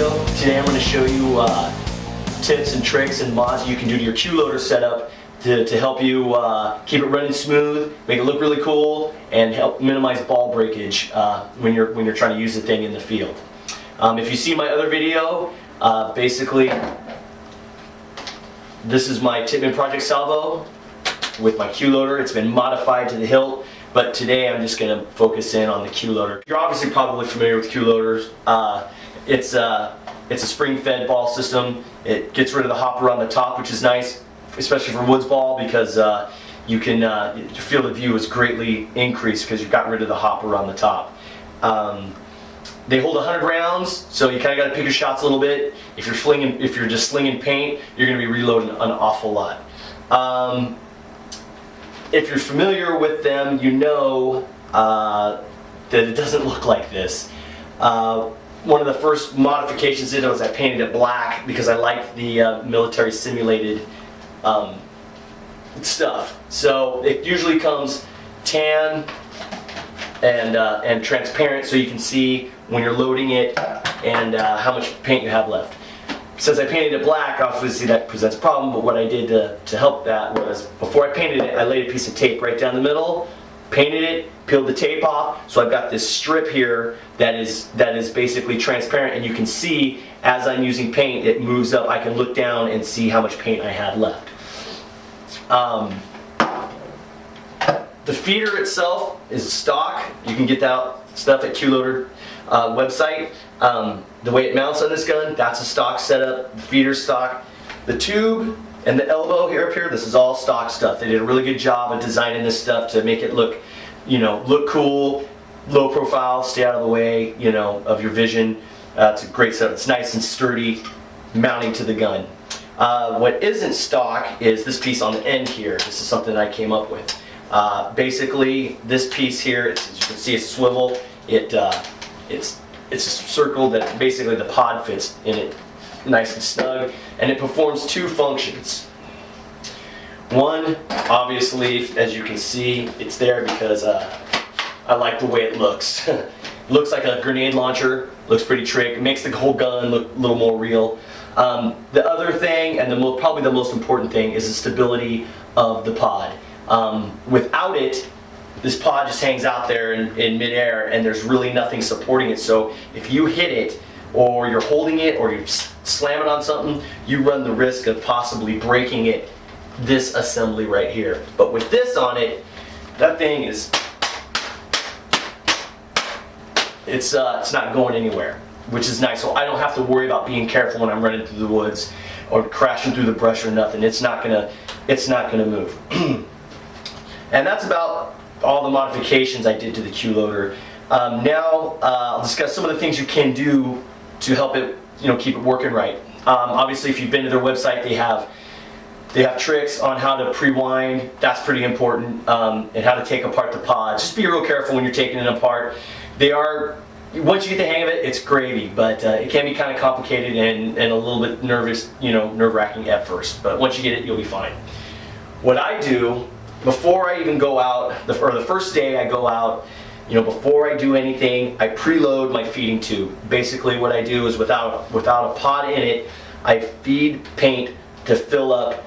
video. Today I'm going to show you tips and tricks and mods you can do to your cue loader setup to help you keep it running smooth, make it look really cool, and help minimize ball breakage when you're trying to use the thing in the field. If you see my other video, basically this is my Tippmann Project salvo with my cue loader. It's been modified to the hilt, but today I'm just going to focus in on the cue loader. You're obviously probably familiar with cue loaders. It's a spring-fed ball system. It gets rid of the hopper on the top, which is nice, especially for woods ball, because you can your field of view is greatly increased because you've got rid of the hopper on the top. They hold 100 rounds, so you kind of got to pick your shots a little bit. If you're just slinging paint, you're going to be reloading an awful lot. If you're familiar with them, you know that it doesn't look like this. One of the first modifications it was I painted it black because I liked the military simulated stuff. So it usually comes tan and transparent, so you can see when you're loading it and how much paint you have left. Since I painted it black, obviously that presents a problem, but what I did to help that was, before I painted it, I laid a piece of tape right down the middle, painted it, peeled the tape off, so I've got this strip here that is basically transparent, and you can see as I'm using paint, it moves up. I can look down and see how much paint I have left. The feeder itself is stock. You can get that stuff at Cue Loader website. The way it mounts on this gun, that's a stock setup. The feeder stock. The tube and the elbow here up here, this is all stock stuff. They did a really good job of designing this stuff to make it look, look cool, low profile, stay out of the way, of your vision. It's a great setup. It's nice and sturdy, mounting to the gun. What isn't stock is this piece on the end here. This is something I came up with. Basically, this piece here, as you can see, it's a swivel. It's a circle that basically the pod fits in it nice and snug, and it performs two functions. One, obviously, as you can see, it's there because I like the way it looks. Looks like a grenade launcher, looks pretty trick. It makes the whole gun look a little more real. The other thing, and probably the most important thing, is the stability of the pod. Without it, this pod just hangs out there in midair, and there's really nothing supporting it. So if you hit it, or you're holding it, or you slam it on something, you run the risk of possibly breaking it, this assembly right here. But with this on it, that thing is, it's not going anywhere, which is nice. So I don't have to worry about being careful when I'm running through the woods or crashing through the brush or nothing. It's not gonna move. And that's about all the modifications I did to the cue loader. Now I'll discuss some of the things you can do to help it, keep it working right. Obviously, if you've been to their website, they have tricks on how to pre-wind. That's pretty important, and how to take apart the pods. Just be real careful when you're taking it apart. Once you get the hang of it, it's gravy, but it can be kind of complicated and a little bit nerve-wracking at first. But once you get it, you'll be fine. What I do before I even go out, the first day I go out, before I do anything, I preload my feeding tube. Basically what I do is without a pod in it, I feed paint to fill up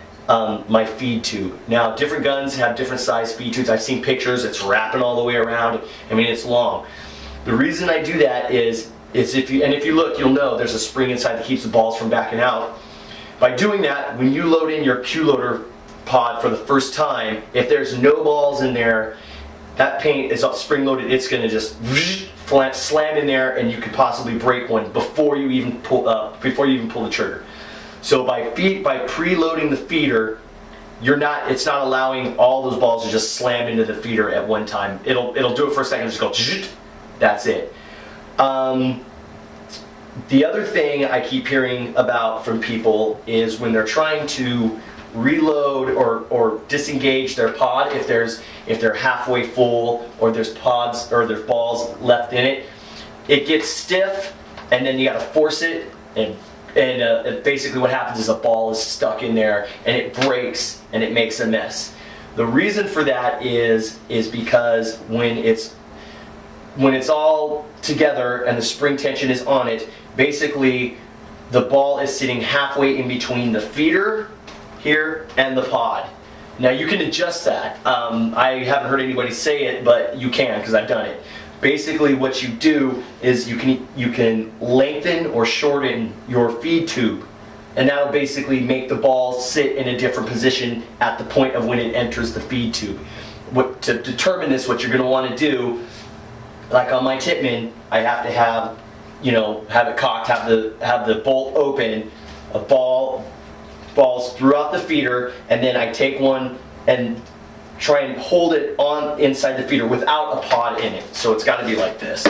my feed tube. Now, different guns have different size feed tubes. I've seen pictures, it's wrapping all the way around. I mean, it's long. The reason I do that is if you look, you'll know there's a spring inside that keeps the balls from backing out. By doing that, when you load in your cue loader pod for the first time, if there's no balls in there, that paint is spring loaded, it's going to just slam in there, and you could possibly break one before you even pull the trigger. So by preloading the feeder, it's not allowing all those balls to just slam into the feeder at one time. It'll do it for a second, just go, that's it. The other thing I keep hearing about from people is when they're trying to reload or disengage their pod, if they're halfway full, or there's pods or there's balls left in it, it gets stiff, and then you got to force it, and basically what happens is a ball is stuck in there and it breaks and it makes a mess. The reason for that is because when it's all together and the spring tension is on it, basically the ball is sitting halfway in between the feeder here and the pod. Now you can adjust that. I haven't heard anybody say it, but you can, because I've done it. Basically what you do is you can lengthen or shorten your feed tube, and that'll basically make the ball sit in a different position at the point of when it enters the feed tube. To determine this, what you're going to want to do, like on my tippmann, I have to have, have it cocked, have the bolt open, balls throughout the feeder, and then I take one and try and hold it on inside the feeder without a pod in it. So it's got to be like this.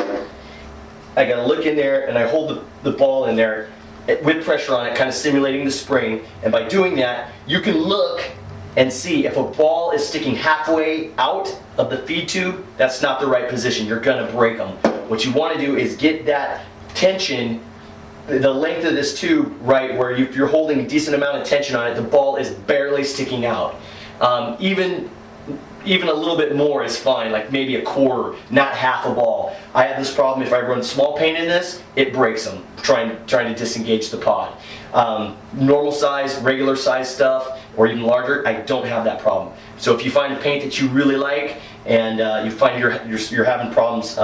I got to look in there and I hold the ball in there with pressure on it, kind of simulating the spring. And by doing that, you can look and see if a ball is sticking halfway out of the feed tube, that's not the right position. You're going to break them. What you want to do is get that tension, the length of this tube, right, where if you're holding a decent amount of tension on it, the ball is barely sticking out. Even a little bit more is fine, like maybe a quarter, not half a ball. I have this problem, if I run small paint in this, it breaks them, trying to disengage the pod. Normal size, regular size stuff, or even larger, I don't have that problem. So if you find a paint that you really like, and you find you're having problems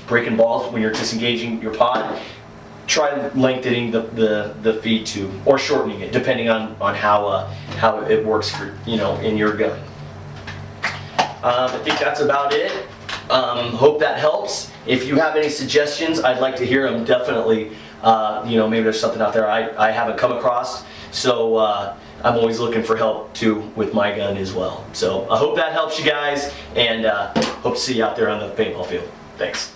breaking balls when you're disengaging your pod, try lengthening the feed tube, or shortening it, depending on how it works for, in your gun. I think that's about it. Hope that helps. If you have any suggestions, I'd like to hear them, definitely. Maybe there's something out there I haven't come across. So I'm always looking for help too with my gun as well. So I hope that helps you guys, and hope to see you out there on the paintball field. Thanks.